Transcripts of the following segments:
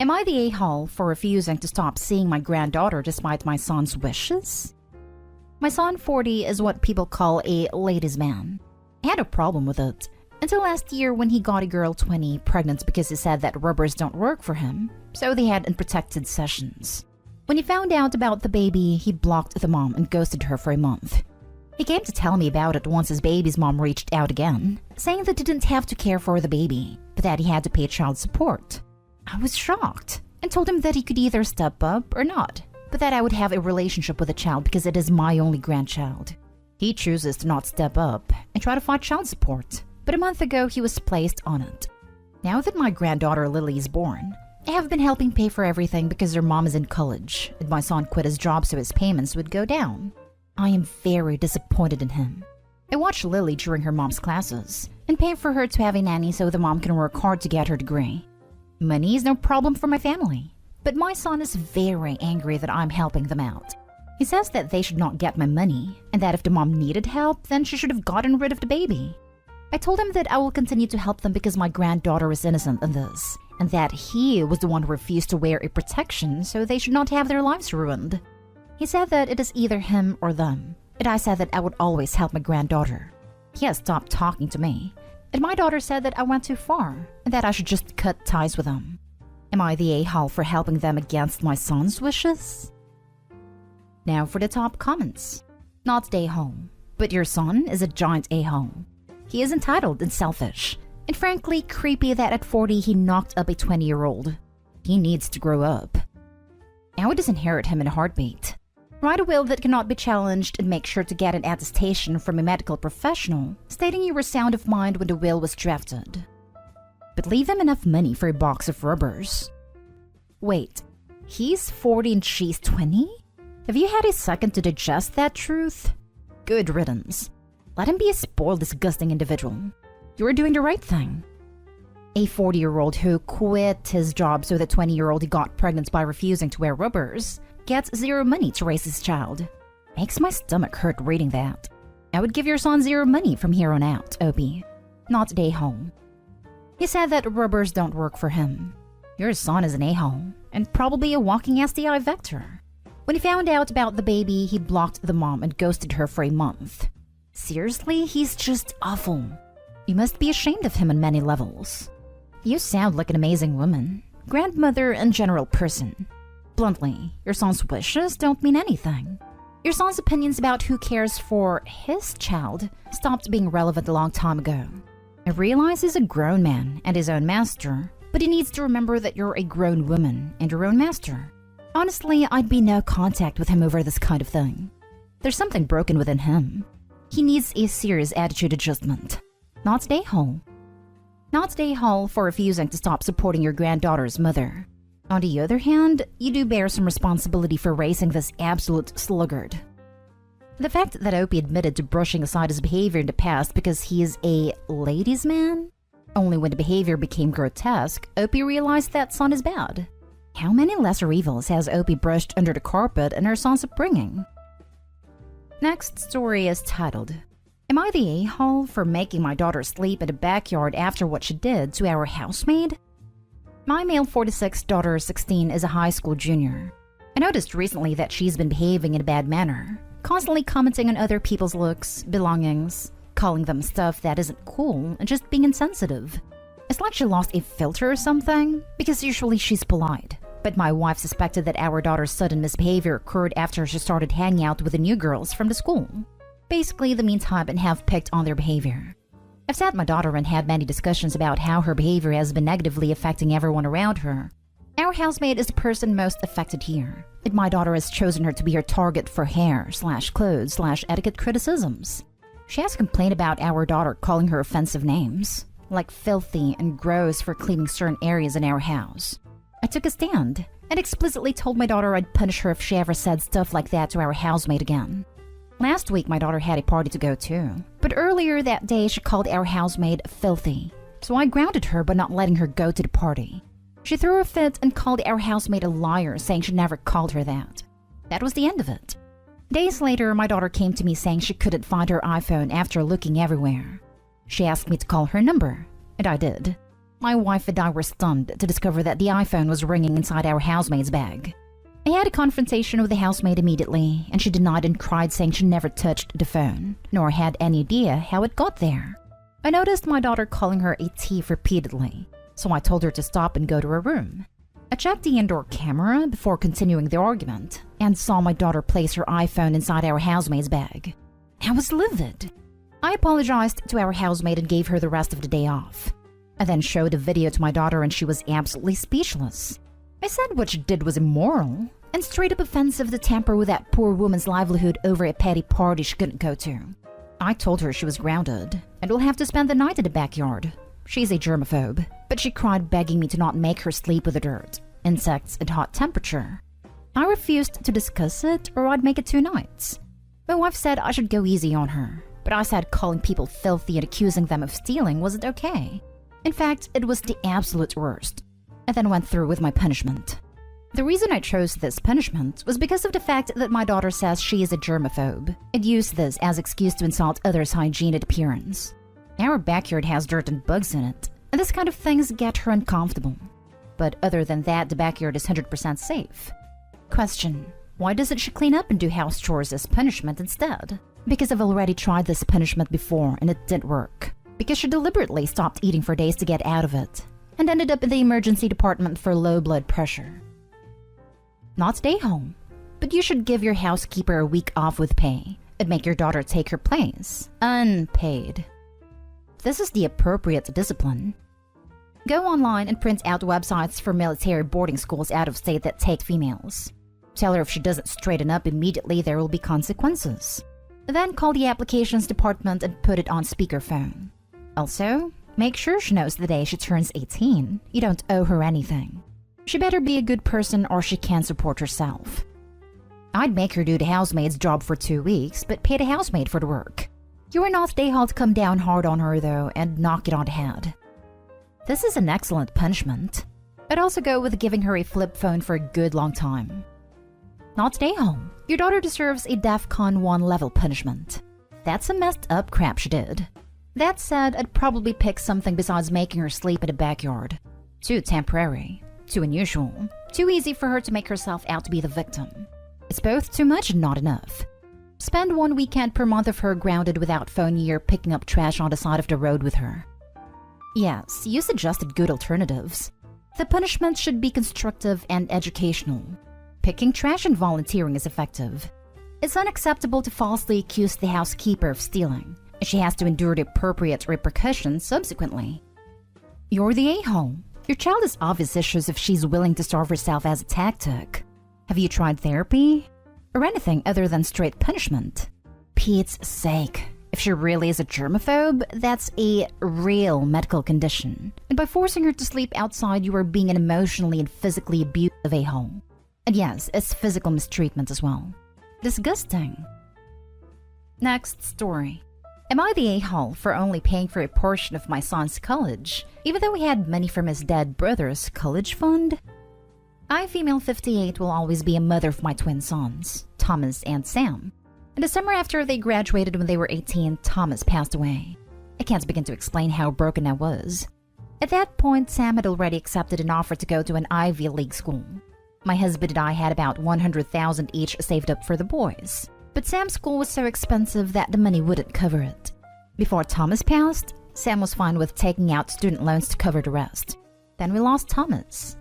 Am I the a-hole for refusing to stop seeing my granddaughter despite my son's wishes? My son 40 is what people call a ladies' man. I had a problem with it until last year when he got a girl 20 pregnant because he said that rubbers don't work for him, so they had unprotected sessions. When he found out about the baby, he blocked the mom and ghosted her for a month. He came to tell me about it once his baby's mom reached out again, saying that he didn't have to care for the baby, but that he had to pay child support. I was shocked and told him that he could either step up or not, but that I would have a relationship with the child because it is my only grandchild. He chooses to not step up and try to fight child support, but a month ago he was placed on it. Now that my granddaughter Lily is born, I have been helping pay for everything because her mom is in college and my son quit his job so his payments would go down. I am very disappointed in him. I watch Lily during her mom's classes and pay for her to have a nanny so the mom can work hard to get her degree. Money is no problem for my family, but my son is very angry that I'm helping them out. He says that they should not get my money and that if the mom needed help, then she should have gotten rid of the baby. I told him that I will continue to help them because my granddaughter is innocent in this, and that he was the one who refused to wear a protection, so they should not have their lives ruined. He said that it is either him or them, and I said that I would always help my granddaughter. He has stopped talking to me, and my daughter said that I went too far, and that I should just cut ties with them. Am I the a-hole for helping them against my son's wishes? Now for the top comments. Not the a-hole, but your son is a giant a-hole. He is entitled and selfish, and frankly creepy that at 40 he knocked up a 20-year-old. He needs to grow up. I would disinherit him in a heartbeat. Write a will that cannot be challenged and make sure to get an attestation from a medical professional stating you were sound of mind when the will was drafted. But leave him enough money for a box of rubbers. Wait, he's 40 and she's 20? Have you had a second to digest that truth? Good riddance. Let him be a spoiled, disgusting individual. You are doing the right thing. A 40-year-old who quit his job so the 20-year-old he got pregnant by refusing to wear rubbers gets zero money to raise his child. Makes my stomach hurt reading that. I would give your son zero money from here on out, Opie. Not the a-hole. He said that rubbers don't work for him. Your son is an a-hole, and probably a walking STI vector. When he found out about the baby, he blocked the mom and ghosted her for a month. Seriously, he's just awful. You must be ashamed of him on many levels. You sound like an amazing woman, grandmother, and general person. Bluntly, your son's wishes don't mean anything. Your son's opinions about who cares for his child stopped being relevant a long time ago. I realize he's a grown man and his own master, but he needs to remember that you're a grown woman and your own master. Honestly, I'd be no contact with him over this kind of thing. There's something broken within him. He needs a serious attitude adjustment. Not the a-hole. Not the a-hole for refusing to stop supporting your granddaughter's mother. On the other hand, you do bear some responsibility for raising this absolute sluggard. The fact that Opie admitted to brushing aside his behavior in the past because he is a ladies' man? Only when the behavior became grotesque, Opie realized that son is bad. How many lesser evils has Opie brushed under the carpet in her son's upbringing? Next story is titled, Am I the a-hole for making my daughter sleep in the backyard after what she did to our housemaid? My male 46 daughter 16 is a high school junior. I noticed recently that she's been behaving in a bad manner, constantly commenting on other people's looks, belongings, calling them stuff that isn't cool, and just being insensitive. It's like she lost a filter or something, because usually she's polite. But my wife suspected that our daughter's sudden misbehavior occurred after she started hanging out with the new girls from the school. Basically, the mean type and have picked on their behavior. I've sat my daughter and had many discussions about how her behavior has been negatively affecting everyone around her. Our housemaid is the person most affected here, and my daughter has chosen her to be her target for hair/clothes/etiquette criticisms. She has complained about our daughter calling her offensive names, like filthy and gross for cleaning certain areas in our house. I took a stand and explicitly told my daughter I'd punish her if she ever said stuff like that to our housemaid again. Last week, my daughter had a party to go to, but earlier that day she called our housemaid filthy, so I grounded her by not letting her go to the party. She threw a fit and called our housemaid a liar, saying she never called her that. That was the end of it. Days later, my daughter came to me saying she couldn't find her iPhone after looking everywhere. She asked me to call her number, and I did. My wife and I were stunned to discover that the iPhone was ringing inside our housemaid's bag. I had a confrontation with the housemaid immediately, and she denied and cried, saying she never touched the phone, nor had any idea how it got there. I noticed my daughter calling her a thief repeatedly, so I told her to stop and go to her room. I checked the indoor camera before continuing the argument, and saw my daughter place her iPhone inside our housemaid's bag. I was livid. I apologized to our housemaid and gave her the rest of the day off. I then showed the video to my daughter and she was absolutely speechless. I said what she did was immoral and straight up offensive to tamper with that poor woman's livelihood over a petty party she couldn't go to. I told her she was grounded and will have to spend the night in the backyard. She's a germaphobe, but she cried begging me to not make her sleep with the dirt, insects, and hot temperature. I refused to discuss it or I'd make it 2 nights. My wife said I should go easy on her, but I said calling people filthy and accusing them of stealing wasn't okay. In fact, it was the absolute worst. I then went through with my punishment. The reason I chose this punishment was because of the fact that my daughter says she is a germaphobe and used this as excuse to insult others' hygiene and appearance. Our backyard has dirt and bugs in it, and this kind of things get her uncomfortable. But other than that, the backyard is 100% safe. Question: why doesn't she clean up and do house chores as punishment instead? Because I've already tried this punishment before and it didn't work. Because she deliberately stopped eating for days to get out of it and ended up in the emergency department for low blood pressure. Not stay home, but you should give your housekeeper a week off with pay and make your daughter take her place, unpaid. This is the appropriate discipline. Go online and print out websites for military boarding schools out of state that take females. Tell her if she doesn't straighten up immediately, there will be consequences. Then call the applications department and put it on speakerphone. Also, make sure she knows the day she turns 18. You don't owe her anything. She better be a good person or she can't support herself. I'd make her do the housemaid's job for 2 weeks, but pay the housemaid for the work. You are not day-halt to come down hard on her though and knock it on the head. This is an excellent punishment. I'd also go with giving her a flip phone for a good long time. Not stay home. Your daughter deserves a DEFCON 1 level punishment. That's some messed up crap she did. That said, I'd probably pick something besides making her sleep in the backyard. Too temporary, too unusual, too easy for her to make herself out to be the victim. It's both too much and not enough. Spend 1 weekend per month of her grounded without phone year picking up trash on the side of the road with her. Yes, you suggested good alternatives. The punishment should be constructive and educational. Picking trash and volunteering is effective. It's unacceptable to falsely accuse the housekeeper of stealing, and she has to endure the appropriate repercussions subsequently. You're the a-hole. Your child has obvious issues if she's willing to starve herself as a tactic. Have you tried therapy? Or anything other than straight punishment? Pete's sake. If she really is a germaphobe, that's a real medical condition. And by forcing her to sleep outside, you are being an emotionally and physically abusive a-hole. And yes, it's physical mistreatment as well. Disgusting. Next story. Am I the a-hole for only paying for a portion of my son's college, even though he had money from his dead brother's college fund? I, female 58, will always be a mother of my twin sons, Thomas and Sam. In the summer after they graduated when they were 18, Thomas passed away. I can't begin to explain how broken I was. At that point, Sam had already accepted an offer to go to an Ivy League school. My husband and I had about $100,000 each saved up for the boys. But Sam's school was so expensive that the money wouldn't cover it. Before Thomas passed, Sam was fine with taking out student loans to cover the rest. Then we lost Thomas.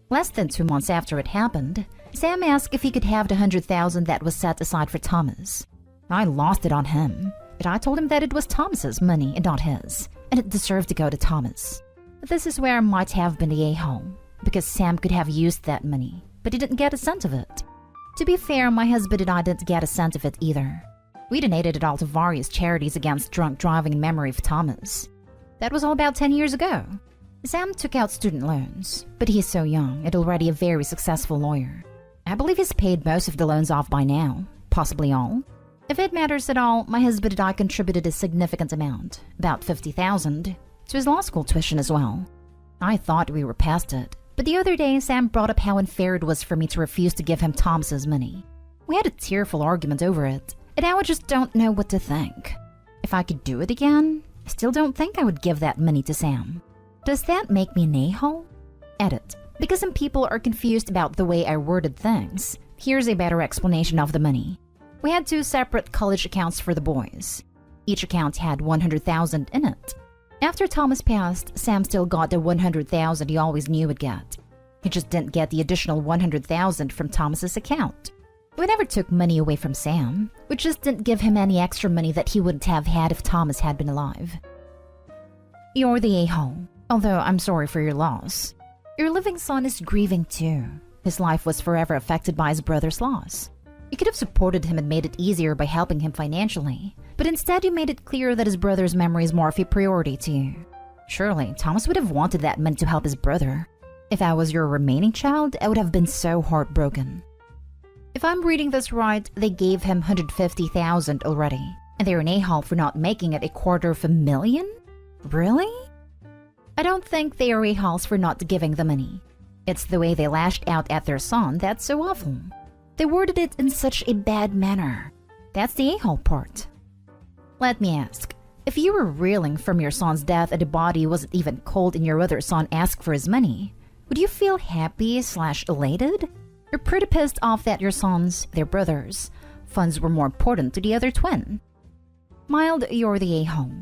Less than 2 months after it happened, Sam asked if he could have the $100,000 that was set aside for Thomas. I lost it on him, but I told him that it was Thomas's money and not his, and it deserved to go to Thomas. This is where I might have been the a-hole, because Sam could have used that money, but he didn't get a cent of it. To be fair, my husband and I didn't get a cent of it either. We donated it all to various charities against drunk driving in memory of Thomas. That was all about 10 years ago. Sam took out student loans, but he is so young and already a very successful lawyer. I believe he's paid most of the loans off by now, possibly all. If it matters at all, my husband and I contributed a significant amount, about $50,000, to his law school tuition as well. I thought we were past it, but the other day Sam brought up how unfair it was for me to refuse to give him Thomas's money. We had a tearful argument over it, and now I just don't know what to think. If I could do it again, I still don't think I would give that money to Sam. Does that make me an a-hole? Edit. Because some people are confused about the way I worded things, here's a better explanation of the money. We had 2 separate college accounts for the boys. Each account had $100,000 in it. After Thomas passed, Sam still got the $100,000 he always knew he'd get. He just didn't get the additional $100,000 from Thomas's account. We never took money away from Sam. We just didn't give him any extra money that he wouldn't have had if Thomas had been alive. You're the a-hole, although I'm sorry for your loss. Your living son is grieving too. His life was forever affected by his brother's loss. You could have supported him and made it easier by helping him financially, but instead you made it clear that his brother's memory is more of a priority to you. Surely, Thomas would have wanted that money to help his brother. If I was your remaining child, I would have been so heartbroken. If I'm reading this right, they gave him $150,000 already, and they're an a-hole for not making it $250,000? Really? I don't think they are a-holes for not giving the money. It's the way they lashed out at their son that's so awful. They worded it in such a bad manner. That's the a-hole part. Let me ask, if you were reeling from your son's death and the body wasn't even cold and your other son asked for his money, would you feel happy/elated? You're pretty pissed off that your sons, their brothers, funds were more important to the other twin. Mild, you're the a-hole.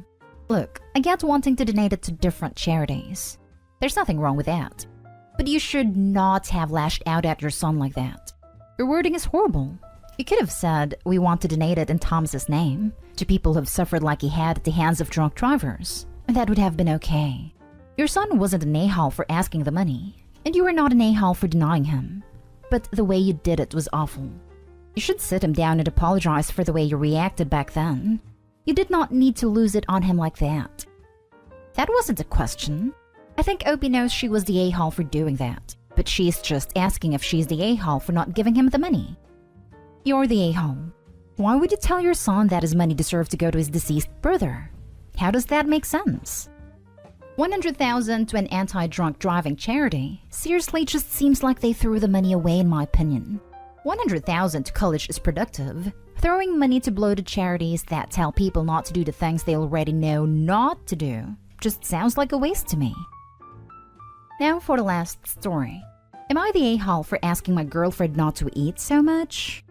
Look, I get wanting to donate it to different charities. There's nothing wrong with that. But you should not have lashed out at your son like that. Your wording is horrible. You could have said, we want to donate it in Thomas's name, to people who've suffered like he had at the hands of drunk drivers, and that would have been okay. Your son wasn't an a-hole for asking the money, and you were not an a-hole for denying him. But the way you did it was awful. You should sit him down and apologize for the way you reacted back then. You did not need to lose it on him like that. That wasn't a question. I think Opie knows she was the a-hole for doing that, but she's just asking if she's the a-hole for not giving him the money. You're the a-hole. Why would you tell your son that his money deserved to go to his deceased brother? How does that make sense? $100,000 to an anti-drunk driving charity seriously just seems like they threw the money away in my opinion. $100,000 to college is productive. Throwing money to bloated charities that tell people not to do the things they already know not to do just sounds like a waste to me. Now for the last story. Am I the a-hole for asking my girlfriend not to eat so much?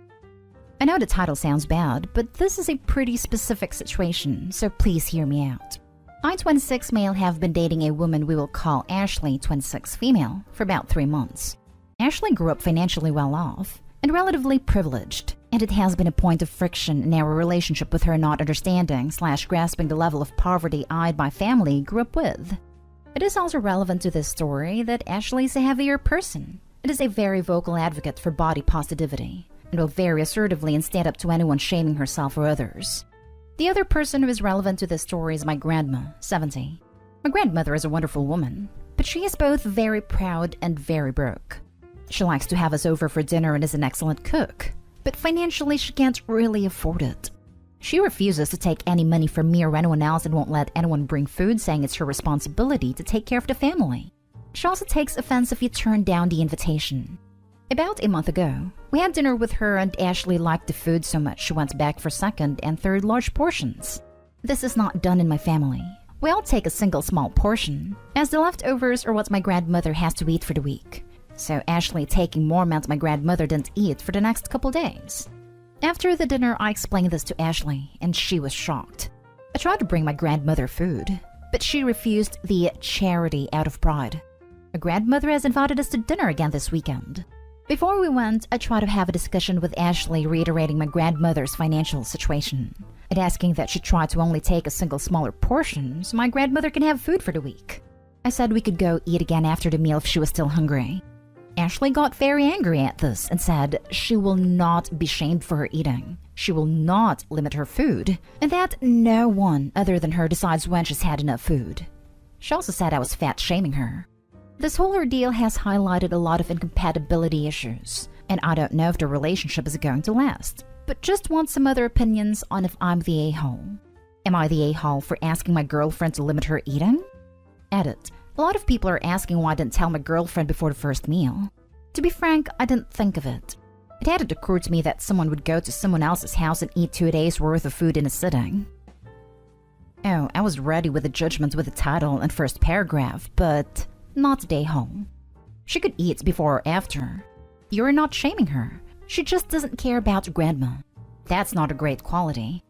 I know the title sounds bad, but this is a pretty specific situation, so please hear me out. I, 26 male, have been dating a woman we will call Ashley, 26 female, for about 3 months. Ashley grew up financially well off and relatively privileged, and it has been a point of friction in our relationship with her not understanding/grasping the level of poverty I and my family grew up with. It is also relevant to this story that Ashley is a heavier person. It is a very vocal advocate for body positivity and will very assertively and stand up to anyone shaming herself or others. The other person who is relevant to this story is my grandma, 70. My grandmother is a wonderful woman, but she is both very proud and very broke. She likes to have us over for dinner and is an excellent cook, but financially she can't really afford it. She refuses to take any money from me or anyone else and won't let anyone bring food, saying it's her responsibility to take care of the family. She also takes offense if you turn down the invitation. About a month ago, we had dinner with her and Ashley liked the food so much she went back for second and third large portions. This is not done in my family. We all take a single small portion, as the leftovers are what my grandmother has to eat for the week. So Ashley taking more meant my grandmother didn't eat for the next couple days. After the dinner, I explained this to Ashley, and she was shocked. I tried to bring my grandmother food, but she refused the charity out of pride. My grandmother has invited us to dinner again this weekend. Before we went, I tried to have a discussion with Ashley reiterating my grandmother's financial situation and asking that she try to only take a single smaller portion so my grandmother can have food for the week. I said we could go eat again after the meal if she was still hungry. Ashley got very angry at this and said she will not be shamed for her eating. She will not limit her food, and that no one other than her decides when she's had enough food. She also said I was fat shaming her. This whole ordeal has highlighted a lot of incompatibility issues, and I don't know if the relationship is going to last, but just want some other opinions on if I'm the a-hole. Am I the a-hole for asking my girlfriend to limit her eating? Edit. A lot of people are asking why I didn't tell my girlfriend before the first meal. To be frank, I didn't think of it. It hadn't occurred to me that someone would go to someone else's house and eat 2 days' worth of food in a sitting. Oh, I was ready with the judgment with the title and first paragraph, but not today, home. She could eat before or after. You're not shaming her. She just doesn't care about grandma. That's not a great quality.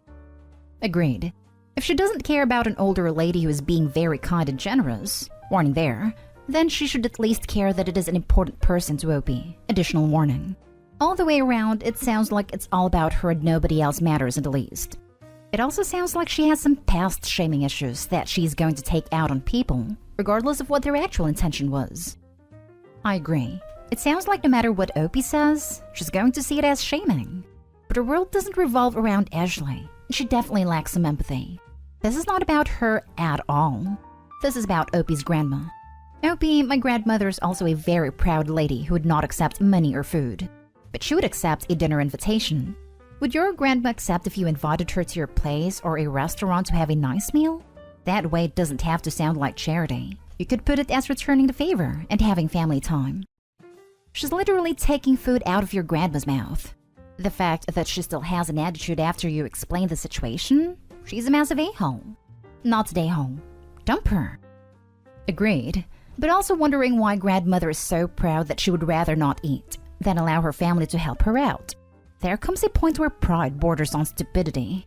Agreed. If she doesn't care about an older lady who is being very kind and generous, warning there, then she should at least care that it is an important person to Opie. Additional warning. All the way around, it sounds like it's all about her and nobody else matters in the least. It also sounds like she has some past shaming issues that she's going to take out on people, regardless of what their actual intention was. I agree. It sounds like no matter what Opie says, she's going to see it as shaming. But her world doesn't revolve around Ashley, and she definitely lacks some empathy. This is not about her at all. This is about Opie's grandma. Opie, my grandmother, is also a very proud lady who would not accept money or food. But she would accept a dinner invitation. Would your grandma accept if you invited her to your place or a restaurant to have a nice meal? That way it doesn't have to sound like charity. You could put it as returning the favor and having family time. She's literally taking food out of your grandma's mouth. The fact that she still has an attitude after you explain the situation? She's a massive a-hole. Not today, home. Dump her. Agreed, but also wondering why grandmother is so proud that she would rather not eat than allow her family to help her out. There comes a point where pride borders on stupidity.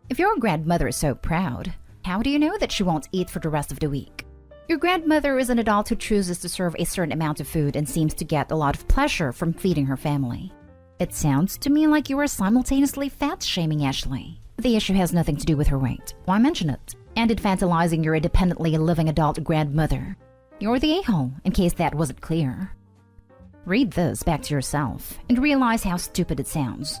If your grandmother is so proud, how do you know that she won't eat for the rest of the week? Your grandmother is an adult who chooses to serve a certain amount of food and seems to get a lot of pleasure from feeding her family. It sounds to me like you are simultaneously fat-shaming Ashley. The issue has nothing to do with her weight. Why mention it? And infantilizing your independently living adult grandmother. You're the a-hole, in case that wasn't clear. Read this back to yourself and realize how stupid it sounds.